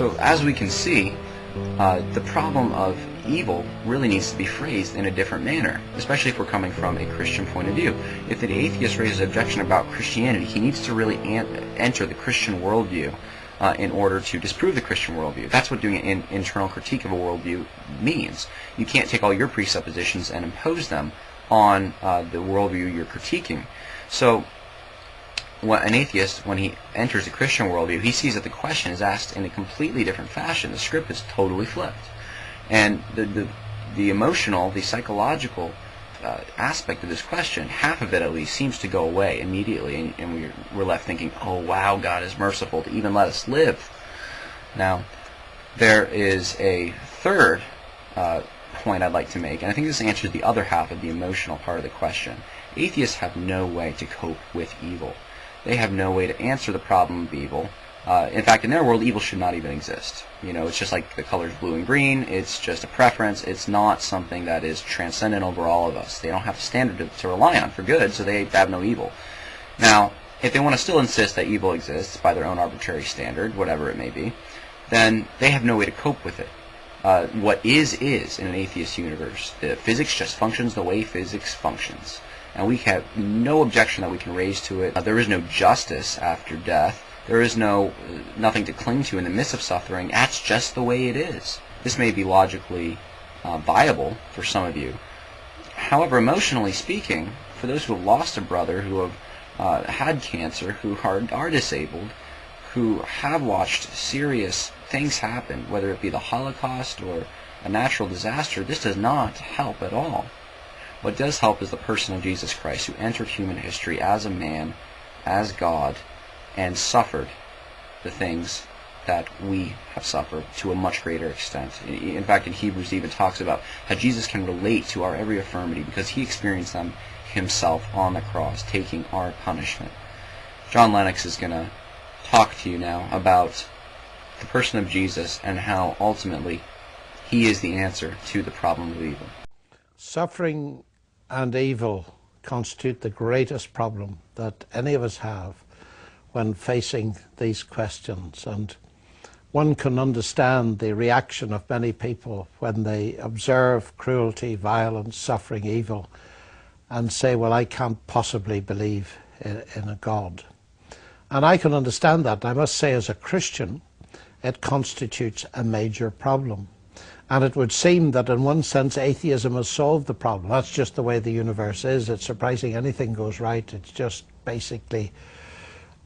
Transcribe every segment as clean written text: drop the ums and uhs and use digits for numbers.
So as we can see, the problem of evil really needs to be phrased in a different manner, especially if we're coming from a Christian point of view. If an atheist raises an objection about Christianity, he needs to really enter the Christian worldview in order to disprove the Christian worldview. That's what doing an internal critique of a worldview means. You can't take all your presuppositions and impose them on the worldview you're critiquing. So an atheist, when he enters the Christian worldview, he sees that the question is asked in a completely different fashion. The script is totally flipped. And the emotional, the psychological aspect of this question, half of it at least, seems to go away immediately, and we're left thinking, oh wow, God is merciful to even let us live. Now, there is a third point I'd like to make, and I think this answers the other half of the emotional part of the question. Atheists have no way to cope with evil. They have no way to answer the problem of evil. In fact, in their world, evil should not even exist. You know, it's just like the colors blue and green. It's just a preference. It's not something that is transcendent over all of us. They don't have a standard to rely on for good, so they have no evil. Now, if they want to still insist that evil exists by their own arbitrary standard, whatever it may be, then they have no way to cope with it. What is in an atheist universe. The physics just functions the way physics functions. And we have no objection that we can raise to it. There is no justice after death. There is nothing to cling to in the midst of suffering. That's just the way it is. This may be logically viable for some of you. However, emotionally speaking, for those who have lost a brother, who have had cancer, who are disabled, who have watched serious things happen, whether it be the Holocaust or a natural disaster, this does not help at all. What does help is the person of Jesus Christ, who entered human history as a man, as God, and suffered the things that we have suffered to a much greater extent. In fact, in Hebrews it even talks about how Jesus can relate to our every infirmity because he experienced them himself on the cross, taking our punishment. John Lennox is going to talk to you now about the person of Jesus and how ultimately he is the answer to the problem of evil. Suffering and evil constitute the greatest problem that any of us have when facing these questions, and one can understand the reaction of many people when they observe cruelty, violence, suffering, evil, and say, well, I can't possibly believe in a God. And I can understand that. I must say, as a Christian, it constitutes a major problem. And it would seem that in one sense atheism has solved the problem. That's just the way the universe is. It's surprising anything goes right. It's just basically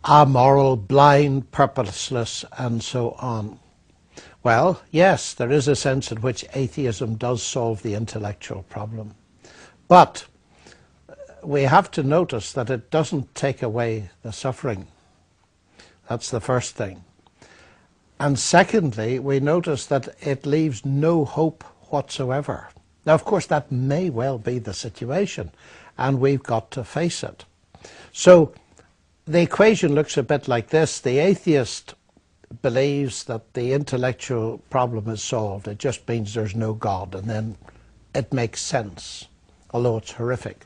amoral, blind, purposeless, and so on. Well, yes, there is a sense in which atheism does solve the intellectual problem. But we have to notice that it doesn't take away the suffering. That's the first thing. And secondly, we notice that it leaves no hope whatsoever. Now, of course, that may well be the situation, and we've got to face it. So the equation looks a bit like this. The atheist believes that the intellectual problem is solved. It just means there's no God, and then it makes sense, although it's horrific.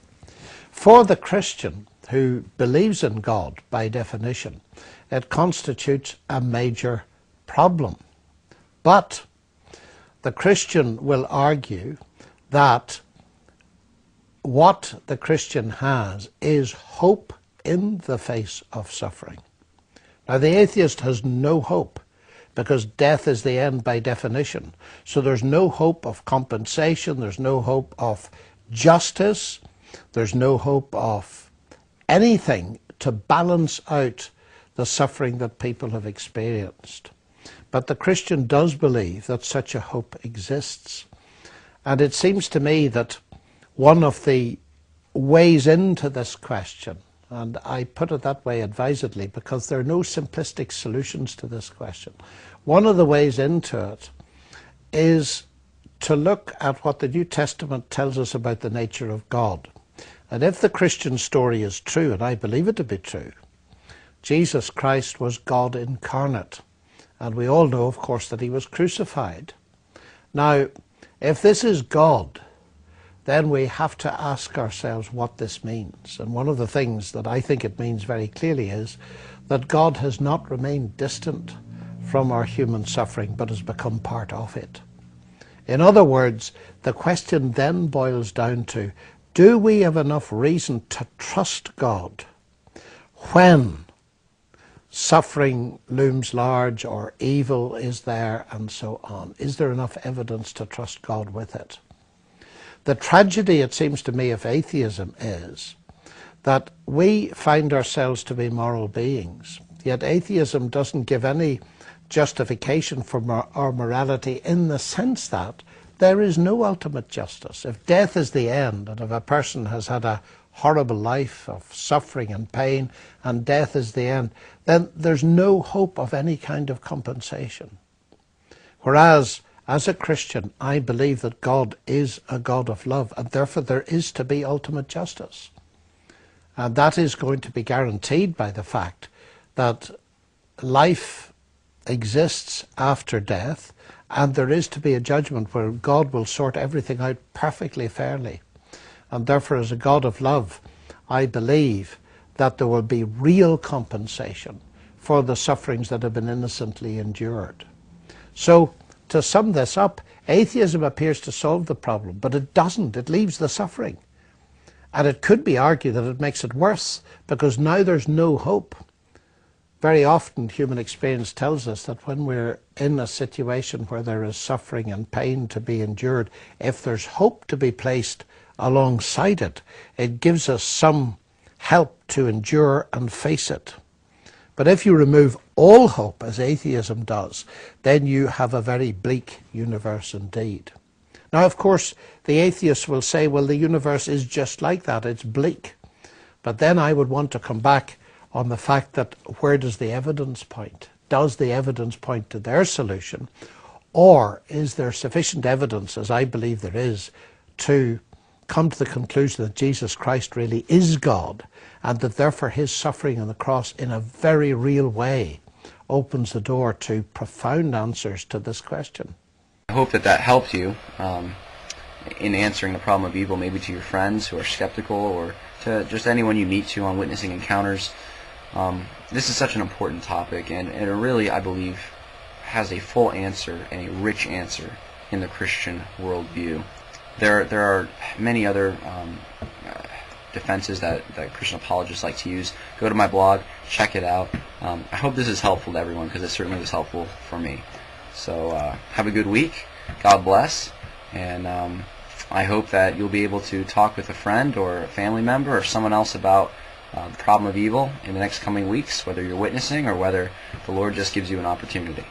For the Christian, who believes in God by definition, it constitutes a major problem. But the Christian will argue that what the Christian has is hope in the face of suffering. Now, the atheist has no hope because death is the end by definition. So there's no hope of compensation, there's no hope of justice, there's no hope of anything to balance out the suffering that people have experienced. But the Christian does believe that such a hope exists. And it seems to me that one of the ways into this question, and I put it that way advisedly because there are no simplistic solutions to this question, one of the ways into it is to look at what the New Testament tells us about the nature of God. And if the Christian story is true, and I believe it to be true, Jesus Christ was God incarnate. And we all know, of course, that he was crucified. Now, if this is God, then we have to ask ourselves what this means. And one of the things that I think it means very clearly is that God has not remained distant from our human suffering, but has become part of it. In other words, the question then boils down to, do we have enough reason to trust God when suffering looms large or evil is there and so on? Is there enough evidence to trust God with it? The tragedy, it seems to me, of atheism is that we find ourselves to be moral beings, yet atheism doesn't give any justification for our morality in the sense that there is no ultimate justice. If death is the end, and if a person has had a horrible life of suffering and pain, and death is the end, then there's no hope of any kind of compensation. Whereas, as a Christian, I believe that God is a God of love, and therefore there is to be ultimate justice. And that is going to be guaranteed by the fact that life exists after death, and there is to be a judgment where God will sort everything out perfectly fairly. And therefore, as a God of love, I believe that there will be real compensation for the sufferings that have been innocently endured. So, to sum this up, atheism appears to solve the problem, but it doesn't. It leaves the suffering. And it could be argued that it makes it worse, because now there's no hope. Very often human experience tells us that when we're in a situation where there is suffering and pain to be endured, if there's hope to be placed alongside it, it gives us some help to endure and face it. But if you remove all hope, as atheism does, then you have a very bleak universe indeed. Now, of course, the atheists will say, well, the universe is just like that, it's bleak. But then I would want to come back on the fact that where does the evidence point? Does the evidence point to their solution? Or is there sufficient evidence, as I believe there is, to come to the conclusion that Jesus Christ really is God, and that therefore his suffering on the cross in a very real way opens the door to profound answers to this question? I hope that that helped you in answering the problem of evil, maybe to your friends who are skeptical, or to just anyone you meet to on witnessing encounters. This is such an important topic, and it really, I believe, has a full answer and a rich answer in the Christian worldview. There are many other defenses that Christian apologists like to use. Go to my blog, check it out. I hope this is helpful to everyone, because it certainly was helpful for me. So have a good week. God bless. And I hope that you'll be able to talk with a friend or a family member or someone else about the problem of evil in the next coming weeks, whether you're witnessing or whether the Lord just gives you an opportunity.